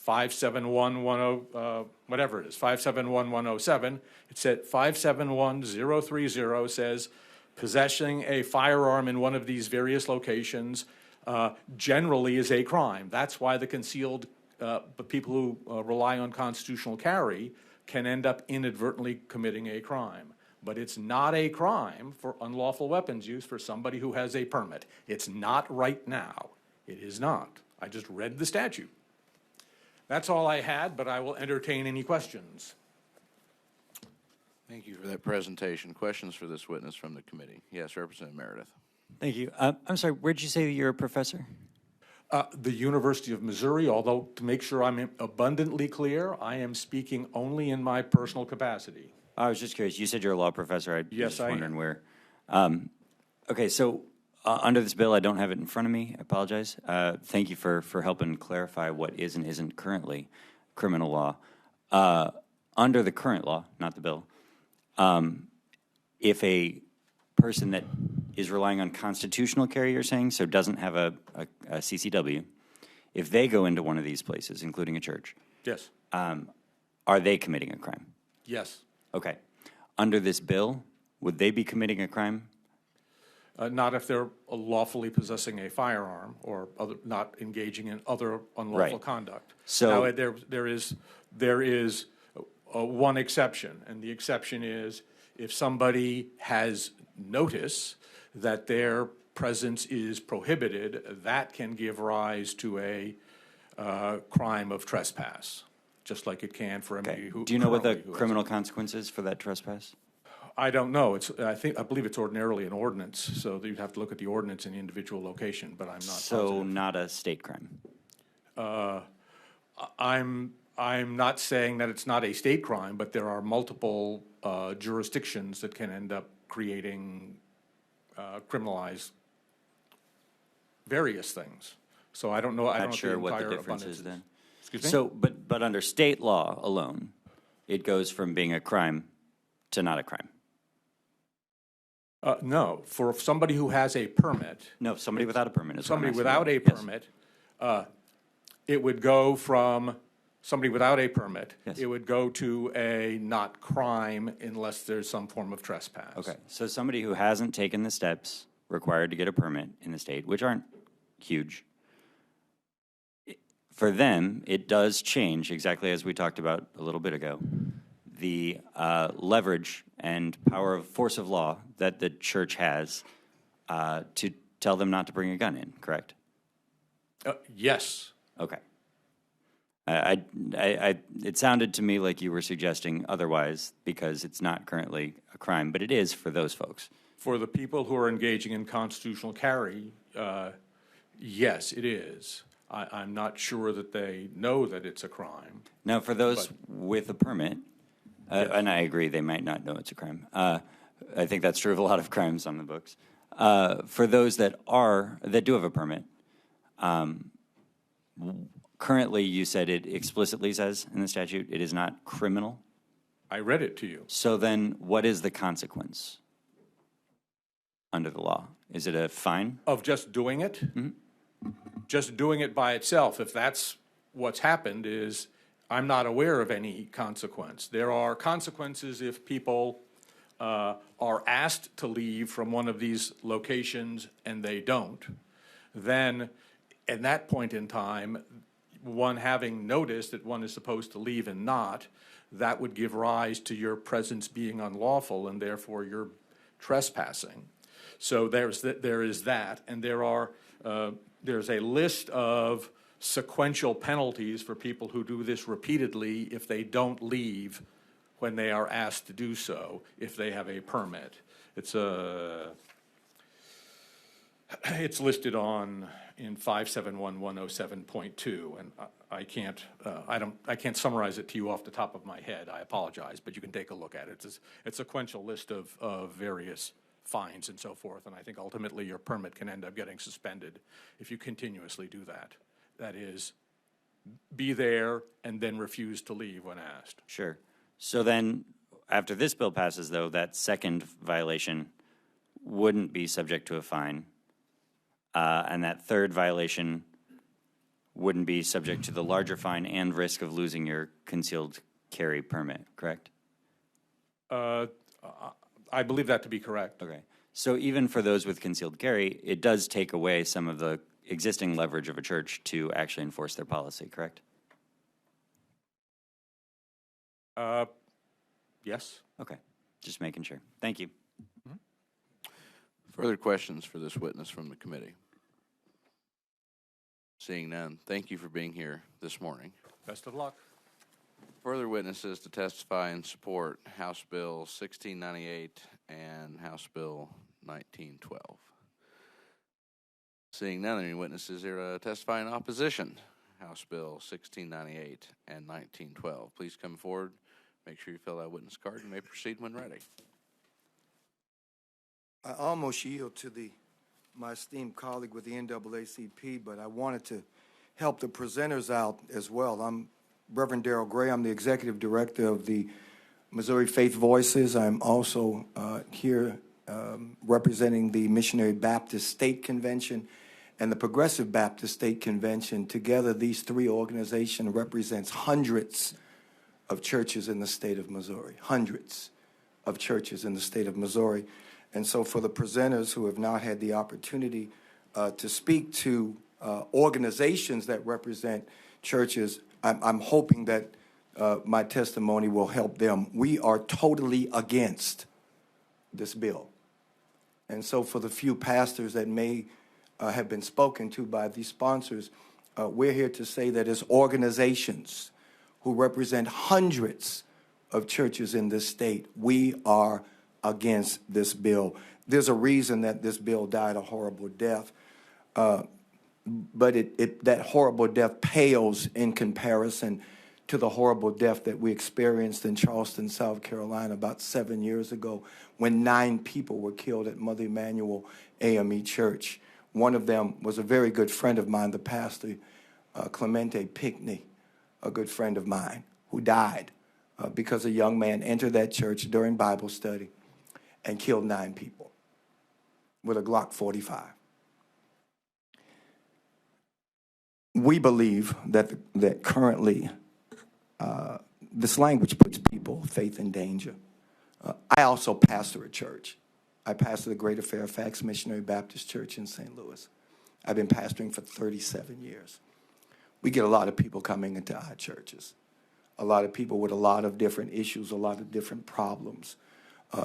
571.10, whatever it is, 571.107. It said 571.030 says possessing a firearm in one of these various locations generally is a crime. That's why the concealed, the people who rely on constitutional carry can end up inadvertently committing a crime. But it's not a crime for unlawful weapons use for somebody who has a permit. It's not right now. It is not. I just read the statute. That's all I had, but I will entertain any questions. Thank you for that presentation. Questions for this witness from the committee? Yes, Representative Meredith. Thank you. I'm sorry, where'd you say that you're a professor? The University of Missouri, although to make sure I'm abundantly clear, I am speaking only in my personal capacity. I was just curious. You said you're a law professor. Yes, just I am. wondering where. Okay, so under this bill, I don't have it in front of me. I apologize. Thank you for helping clarify what is and isn't currently criminal law. Under the current law, not the bill, if a person that is relying on constitutional carry, you're saying, so doesn't have a CCW, if they go into one of these places, including a church, Yes. are they committing a crime? Yes. Okay. Under this bill, would they be committing a crime? Not if they're lawfully possessing a firearm or not engaging in other unlawful Right. conduct. So- Now, there is one exception, and the exception is if somebody has notice that their presence is prohibited, that can give rise to a crime of trespass, just like it can for anybody who. Do you know what the currently who has criminal consequences for that trespass? I don't know. I believe it's ordinarily an ordinance, so you'd have to look at the ordinance in the individual location, but I'm not So positive. not a state crime? I'm not saying that it's not a state crime, but there are multiple jurisdictions that can end up creating, criminalize various things. So I don't know, I don't know Not if sure the what the entire difference abundance is then. Excuse me? So, but under state law alone, it goes from being a crime to not a crime? No, for somebody who has a permit. No, somebody without a permit is what I'm Somebody asking without a about. Yes. permit, it would go from somebody without a permit. Yes. It would go to a not crime unless there's some form of trespass. Okay, so somebody who hasn't taken the steps required to get a permit in the state, which aren't huge, for them, it does change, exactly as we talked about a little bit ago, the leverage and power of force of law that the church has to tell them not to bring a gun in, correct? Yes. Okay. It sounded to me like you were suggesting otherwise because it's not currently a crime, but it is for those folks. For the people who are engaging in constitutional carry, yes, it is. I'm not sure that they know that it's a crime. Now, for those with a permit, and I agree, they might not know it's a crime. I think that's true of a lot of crimes on the books. For those that do have a permit, currently you said it explicitly says in the statute it is not criminal. I read it to you. So then, what is the consequence under the law? Is it a fine? Of just doing it? Just doing it by itself, if that's what's happened, is I'm not aware of any consequence. There are consequences if people are asked to leave from one of these locations and they don't. Then, at that point in time, one having noticed that one is supposed to leave and not, that would give rise to your presence being unlawful and therefore you're trespassing. So there is that, and there's a list of sequential penalties for people who do this repeatedly if they don't leave when they are asked to do so, if they have a permit. It's listed in 571107.2, and I can't summarize it to you off the top of my head. I apologize, but you can take a look at it. It's a sequential list of various fines and so forth, and I think ultimately your permit can end up getting suspended if you continuously do that. That is, be there and then refuse to leave when asked. Sure. So then, after this bill passes, though, that second violation wouldn't be subject to a fine, and that third violation wouldn't be subject to the larger fine and risk of losing your concealed carry permit, correct? I believe that to be correct. Okay. So even for those with concealed carry, it does take away some of the existing leverage of a church to actually enforce their policy, correct? Yes. Okay, just making sure. Thank you. Further questions for this witness from the committee? Seeing none, thank you for being here this morning. Best of luck. Further witnesses to testify in support House Bill 1698 and House Bill 1912. Seeing none, any witnesses here to testify in opposition House Bill 1698 and 1912. Please come forward. Make sure you fill out a witness card and may proceed when ready. I almost yield to my esteemed colleague with the NAACP, but I wanted to help the presenters out as well. I'm Reverend Darrell Gray. I'm the executive director of the Missouri Faith Voices. I'm also here representing the Missionary Baptist State Convention and the Progressive Baptist State Convention. Together, these three organizations represents hundreds of churches in the state of Missouri, hundreds of churches in the state of Missouri. And so for the presenters who have not had the opportunity to speak to organizations that represent churches, I'm hoping that my testimony will help them. We are totally against this bill. And so for the few pastors that may have been spoken to by these sponsors, we're here to say that as organizations who represent hundreds of churches in this state, we are against this bill. There's a reason that this bill died a horrible death, but that horrible death pales in comparison to the horrible death that we experienced in Charleston, South Carolina about 7 years ago when 9 people were killed at Mother Emanuel AME Church. One of them was a very good friend of mine, the pastor, Clemente Pinckney, a good friend of mine, who died because a young man entered that church during Bible study and killed 9 people with a Glock 45. We believe that currently this language puts people, faith, in danger. I also pastor a church. I pastor the Greater Fairfax Missionary Baptist Church in St. Louis. I've been pastoring for 37 years. We get a lot of people coming into our churches, a lot of people with a lot of different issues, a lot of different problems.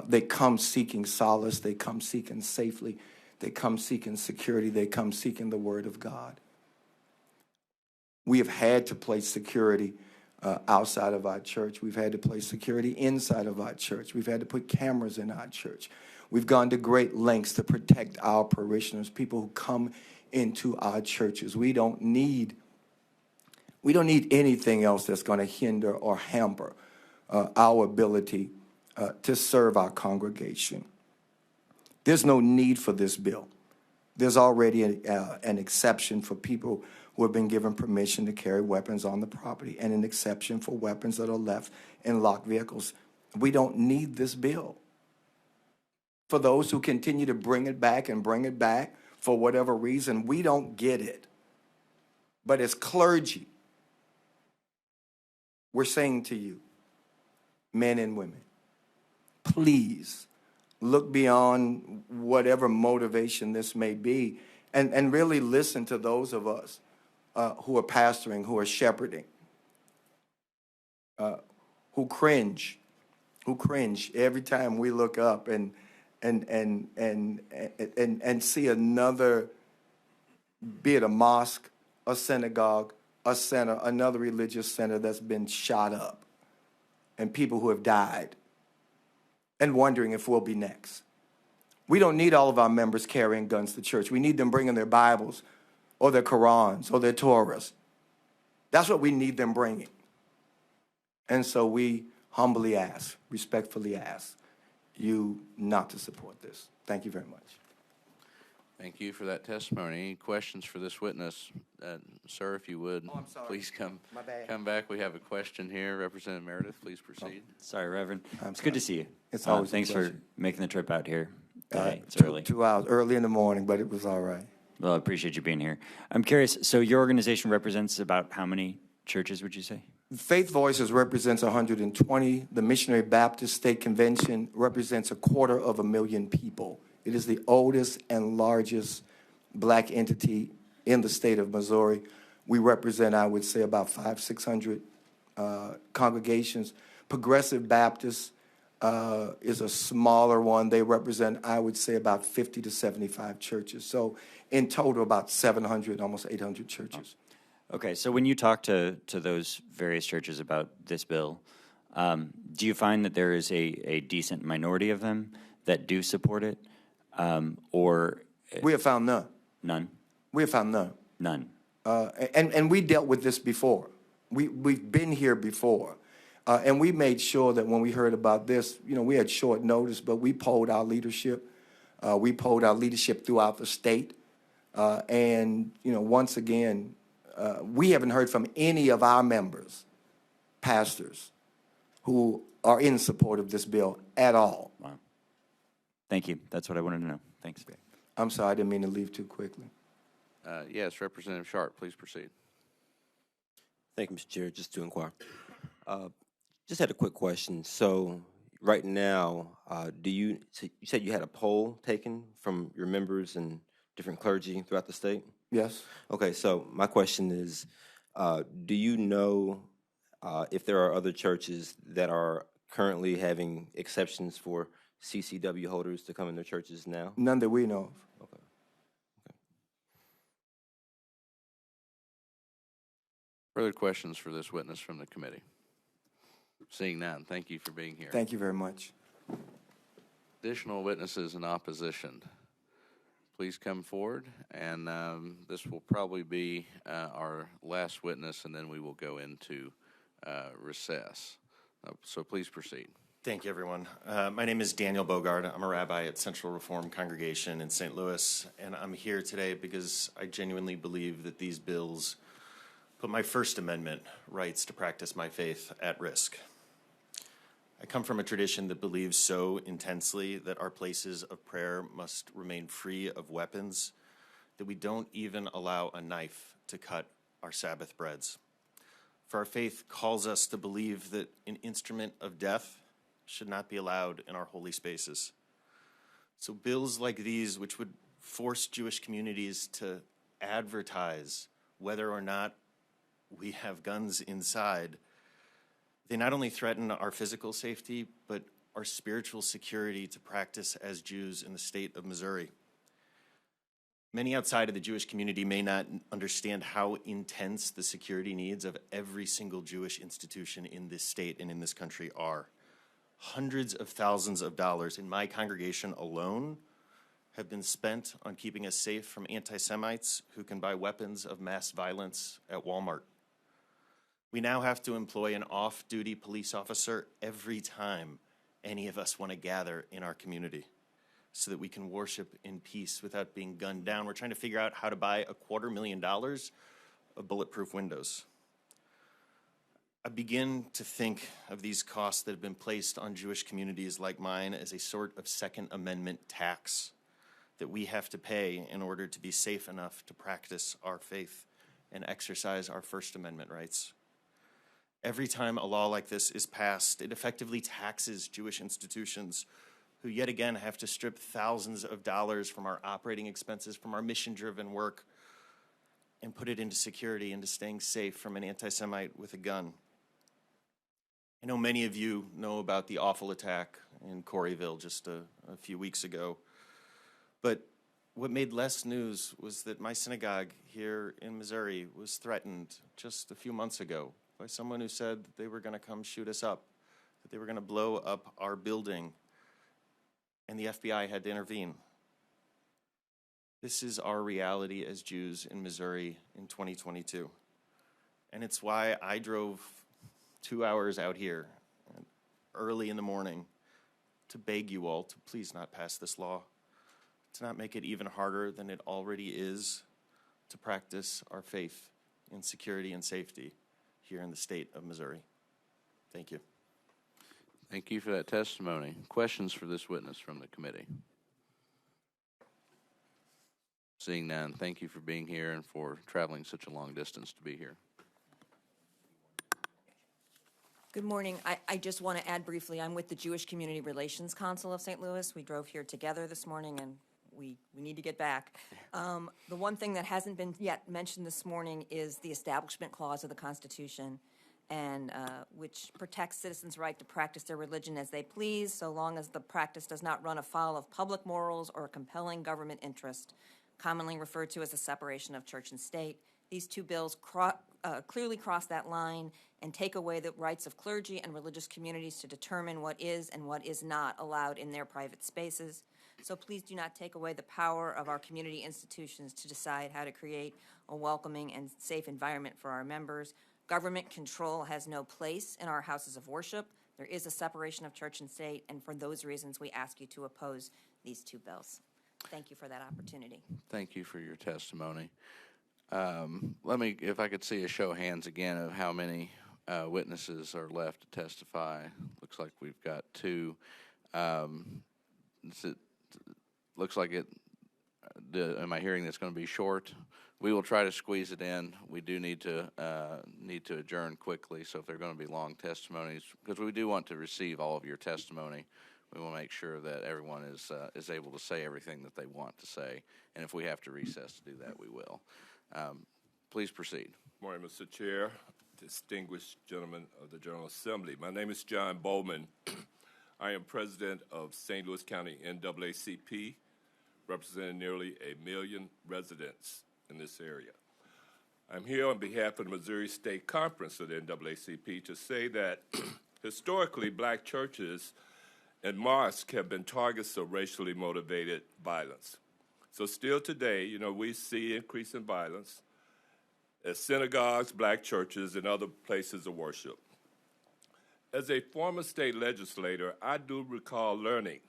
They come seeking solace. They come seeking safely. They come seeking security. They come seeking the Word of God. We have had to place security outside of our church. We've had to place security inside of our church. We've had to put cameras in our church. We've gone to great lengths to protect our parishioners, people who come into our churches. We don't need anything else that's going to hinder or hamper our ability to serve our congregation. There's no need for this bill. There's already an exception for people who have been given permission to carry weapons on the property and an exception for weapons that are left in locked vehicles. We don't need this bill. For those who continue to bring it back for whatever reason, we don't get it. But as clergy, we're saying to you, men and women, please look beyond whatever motivation this may be and really listen to those of us who are pastoring, who are shepherding, who cringe every time we look up and see another, be it a mosque, a synagogue, a center, another religious center that's been shot up, and people who have died, and wondering if we'll be next. We don't need all of our members carrying guns to church. We need them bringing their Bibles or their Qurans or their Torahs. That's what we need them bringing. And so we humbly ask, respectfully ask you not to support this. Thank you very much. Thank you for that testimony. Any questions for this witness? Sir, if you would, I'm sorry. please come My bad. come back. We have a question here. Representative Meredith, please proceed. Sorry, Reverend. I'm It's good to see you. It's always a Thanks for pleasure. making the trip out here today. It's 2 hours early in the morning, but it was all right. Well, I appreciate you being here. I'm curious, so your organization represents about how many churches, would you say? Faith Voices represents 120. The Missionary Baptist State Convention represents 250,000 people. It is the oldest and largest black entity in the state of Missouri. We represent, I would say, about 500-600 congregations, Progressive Baptist is a smaller one. They represent, I would say, about 50 to 75 churches. So in total, about 700, almost 800 churches. Okay, so when you talk to those various churches about this bill, do you find that there is a decent minority of them that do support it, or we have found none? None. We have found none. None. And we dealt with this before. We've been here before. And we made sure that when we heard about this, we had short notice, but we polled our leadership. We polled our leadership throughout the state. And, once again, we haven't heard from any of our members, pastors, who are in support of this bill at all. Wow. Thank you. That's what I wanted to know. Thanks. I'm sorry, I didn't mean to leave too quickly. Yes, Representative Sharp, please proceed. Thank you, Mr. Chair. Just to inquire. Just had a quick question. So right now, you said you had a poll taken from your members and different clergy throughout the state? Yes. Okay, so my question is, do you know if there are other churches that are currently having exceptions for CCW holders to come in their churches now? None that we know of. Okay. Further questions for this witness from the committee? Seeing none, thank you for being here. Thank you very much. Additional witnesses in opposition, please come forward, and this will probably be our last witness, and then we will go into recess. So please proceed. Thank you, everyone. My name is Daniel Bogard. I'm a rabbi at Central Reform Congregation in St. Louis, and I'm here today because I genuinely believe that these bills put my First Amendment rights to practice my faith at risk. I come from a tradition that believes so intensely that our places of prayer must remain free of weapons, that we don't even allow a knife to cut our Sabbath breads. For our faith calls us to believe that an instrument of death should not be allowed in our holy spaces. So bills like these, which would force Jewish communities to advertise whether or not we have guns inside, they not only threaten our physical safety, but our spiritual security to practice as Jews in the state of Missouri. Many outside of the Jewish community may not understand how intense the security needs of every single Jewish institution in this state and in this country are. Hundreds of thousands of dollars in my congregation alone have been spent on keeping us safe from anti-Semites who can buy weapons of mass violence at Walmart. We now have to employ an off-duty police officer every time any of us want to gather in our community so that we can worship in peace without being gunned down. We're trying to figure out how to buy $250,000 of bulletproof windows. I begin to think of these costs that have been placed on Jewish communities like mine as a sort of Second Amendment tax that we have to pay in order to be safe enough to practice our faith and exercise our First Amendment rights. Every time a law like this is passed, it effectively taxes Jewish institutions who yet again have to strip thousands of dollars from our operating expenses, from our mission-driven work, and put it into security, into staying safe from an anti-Semite with a gun. I know many of you know about the awful attack in Corryville just a few weeks ago, but what made less news was that my synagogue here in Missouri was threatened just a few months ago by someone who said that they were going to come shoot us up, that they were going to blow up our building, and the FBI had to intervene. This is our reality as Jews in Missouri in 2022. And it's why I drove 2 hours out here early in the morning to beg you all to please not pass this law, to not make it even harder than it already is to practice our faith in security and safety here in the state of Missouri. Thank you. Thank you for that testimony. Questions for this witness from the committee? Seeing none, thank you for being here and for traveling such a long distance to be here. Good morning. I just want to add briefly, I'm with the Jewish Community Relations Council of St. Louis. We drove here together this morning, and we need to get back. The one thing that hasn't been yet mentioned this morning is the Establishment Clause of the Constitution. and which protects citizens' right to practice their religion as they please, so long as the practice does not run afoul of public morals or a compelling government interest, commonly referred to as the separation of church and state. These two bills clearly cross that line and take away the rights of clergy and religious communities to determine what is and what is not allowed in their private spaces. So please do not take away the power of our community institutions to decide how to create a welcoming and safe environment for our members. Government control has no place in our houses of worship. There is a separation of church and state, and for those reasons, we ask you to oppose these two bills. Thank you for that opportunity. Thank you for your testimony. If I could see a show of hands again of how many witnesses are left to testify. Looks like we've got 2. Looks like it, am I hearing that's going to be short? We will try to squeeze it in. We do need to adjourn quickly, so if they're going to be long testimonies, because we do want to receive all of your testimony, we want to make sure that everyone is able to say everything that they want to say, and if we have to recess to do that, we will. Please proceed. Morning, Mr. Chair, distinguished gentlemen of the General Assembly. My name is John Bowman. I am president of St. Louis County NAACP, representing nearly 1 million residents in this area. I'm here on behalf of the Missouri State Conference of the NAACP to say that historically black churches and mosques have been targets of racially motivated violence. So still today, we see increase in violence at synagogues, black churches, and other places of worship. As a former state legislator, I do recall learning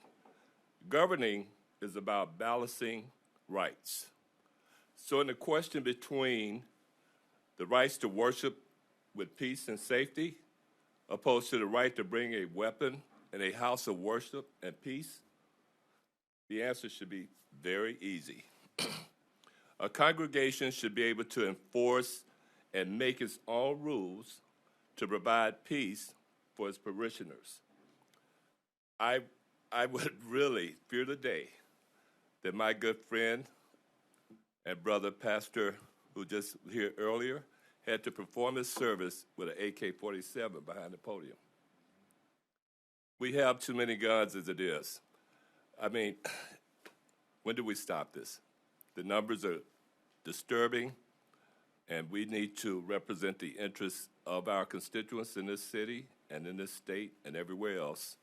governing is about balancing rights. So in the question between the rights to worship with peace and safety, opposed to the right to bring a weapon in a house of worship and peace, the answer should be very easy. A congregation should be able to enforce and make its own rules to provide peace for its parishioners. I would really fear the day that my good friend and brother pastor, who just here earlier, had to perform his service with an AK-47 behind the podium. We have too many guns as it is. I mean, when do we stop this? The numbers are disturbing, and we need to represent the interests of our constituents in this city and in this state and everywhere else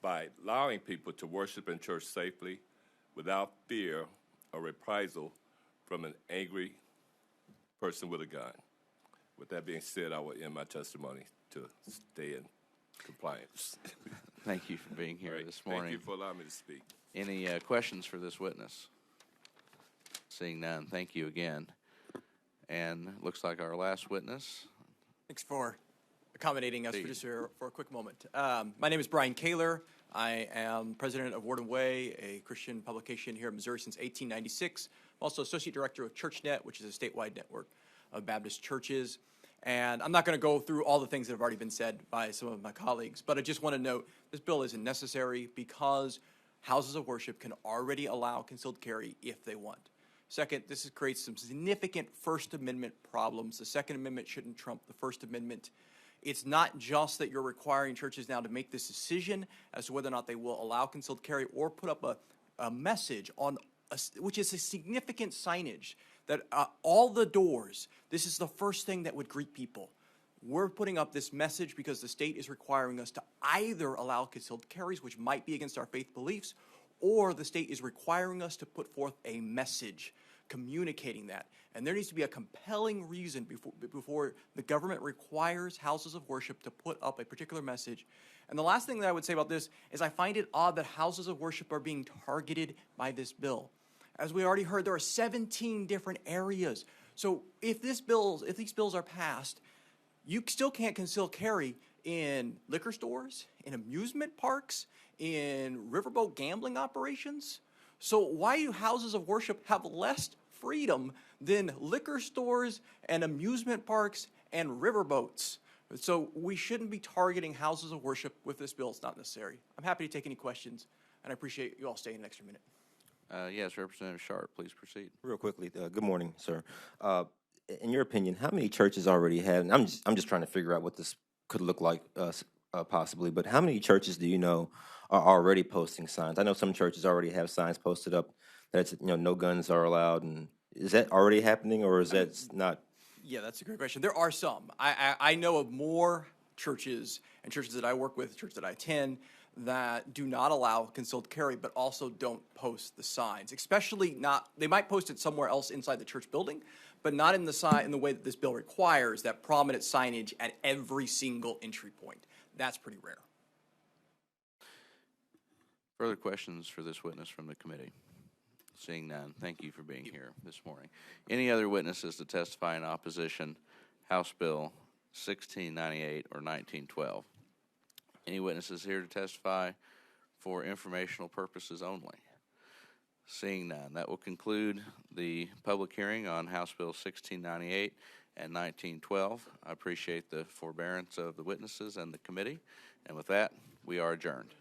by allowing people to worship in church safely without fear or reprisal from an angry person with a gun. With that being said, I will end my testimony to stay in compliance. Thank you for being here this morning. Thank you for allowing me to speak. Any questions for this witness? Seeing none, thank you again. And looks like our last witness. Thanks for accommodating us for just for a quick moment. My name is Brian Kaler. I am president of Word and Way, a Christian publication here in Missouri since 1896. I'm also associate director of ChurchNet, which is a statewide network of Baptist churches. And I'm not going to go through all the things that have already been said by some of my colleagues, but I just want to note this bill isn't necessary because houses of worship can already allow concealed carry if they want. Second, this creates some significant First Amendment problems. The Second Amendment shouldn't trump the First Amendment. It's not just that you're requiring churches now to make this decision as to whether or not they will allow concealed carry or put up a message on, which is a significant signage, that all the doors, this is the first thing that would greet people. We're putting up this message because the state is requiring us to either allow concealed carries, which might be against our faith beliefs, or the state is requiring us to put forth a message communicating that. And there needs to be a compelling reason before the government requires houses of worship to put up a particular message. And the last thing that I would say about this is I find it odd that houses of worship are being targeted by this bill. As we already heard, there are 17 different areas. So if these bills are passed, you still can't conceal carry in liquor stores, in amusement parks, in riverboat gambling operations. So why do houses of worship have less freedom than liquor stores and amusement parks and riverboats? So we shouldn't be targeting houses of worship with this bill. It's not necessary. I'm happy to take any questions, and I appreciate you all staying an extra minute. Yes, Representative Sharp, please proceed. Real quickly, good morning, sir. in your opinion, how many churches already have, and I'm just trying to figure out what this could look like possibly, but how many churches do you know are already posting signs? I know some churches already have signs posted up that it's, no guns are allowed, and is that already happening, or is that not? Yeah, that's a great question. There are some. I know of more churches and churches that I work with, churches that I attend, that do not allow concealed carry, but also don't post the signs. Especially not, they might post it somewhere else inside the church building, but not in the way that this bill requires, that prominent signage at every single entry point. That's pretty rare. Further questions for this witness from the committee? Seeing none, thank you for being here this morning. Any other witnesses to testify in opposition, House Bill 1698 or 1912? Any witnesses here to testify for informational purposes only? Seeing none, that will conclude the public hearing on House Bill 1698 and 1912. I appreciate the forbearance of the witnesses and the committee, and with that, we are adjourned.